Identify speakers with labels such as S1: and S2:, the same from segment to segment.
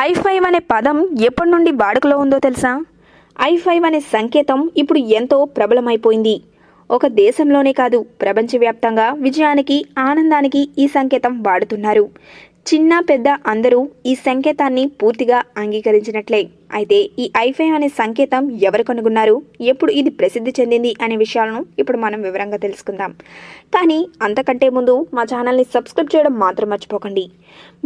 S1: i5 అనే పదం ఎప్పటి నుండి వాడుకలో ఉందో తెలుసా? i5 అనే సంకేతం ఇప్పుడు ఎంతో ప్రబలమైపోయింది. ఒక దేశంలోనే కాదు, ప్రపంచవ్యాప్తంగా విజయానికి, ఆనందానికి ఈ సంకేతం వాడుతున్నారు. చిన్న పెద్ద అందరూ ఈ సంకేతాన్ని పూర్తిగా అంగీకరించినట్లే. అయితే ఈ i5 అనే సంకేతం ఎవరు కనుగొన్నారు, ఎప్పుడు ఇది ప్రసిద్ధి చెందింది అనే విషయాలను ఇప్పుడు మనం వివరంగా తెలుసుకుందాం. కానీ అంతకంటే ముందు మా ఛానల్ని సబ్స్క్రైబ్ చేయడం మాత్రం మర్చిపోకండి.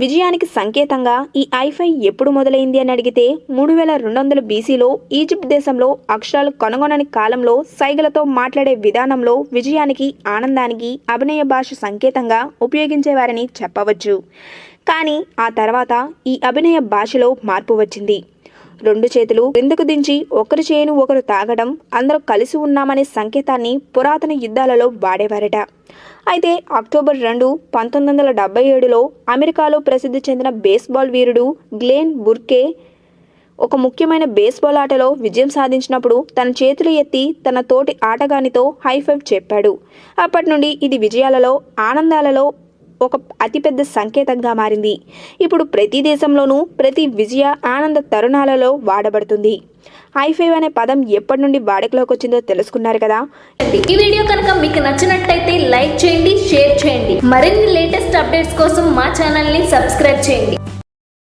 S1: విజయానికి సంకేతంగా ఈ i5 ఎప్పుడు మొదలైంది అని అడిగితే 3200 BCలో ఈజిప్ట్ దేశంలో అక్షరాలు కనుగొనని కాలంలో సైగలతో మాట్లాడే విధానంలో విజయానికి, ఆనందానికి అభినయ భాష సంకేతంగా ఉపయోగించేవారని చెప్పవచ్చు. కానీ ఆ తర్వాత ఈ అభినయ భాషలో మార్పు వచ్చింది. 2 చేతులు క్రిందకు దించి ఒకరి చేను ఒకరు తాగడం, అందరూ కలిసి ఉన్నామనే సంకేతాన్ని పురాతన యుద్ధాలలో వాడేవారట. అయితే అక్టోబర్ 2, 1977లో అమెరికాలో ప్రసిద్ధి చెందిన బేస్బాల్ వీరుడు గ్లెన్ బుర్కే ఒక ముఖ్యమైన బేస్బాల్ ఆటలో విజయం సాధించినప్పుడు తన చేతులు ఎత్తి తన తోటి ఆటగానితో హై-5 చెప్పాడు. అప్పటి నుండి ఇది విజయాలలో, ఆనందాలలో ఒక అతిపెద్ద సంకేతంగా మారింది. ఇప్పుడు ప్రతి దేశంలోనూ ప్రతి విజయ, ఆనంద తరుణాలలో వాడబడుతుంది. i5 అనే పదం ఎప్పటి నుండి వాడుకలోకి వచ్చిందో తెలుసుకున్నారు కదా.
S2: ఈ వీడియో కనుక మీకు నచ్చినట్లయితే లైక్ చేయండి, షేర్ చేయండి. మరిన్ని లేటెస్ట్ అప్డేట్స్ కోసం మా ఛానల్ని సబ్స్క్రైబ్ చేయండి.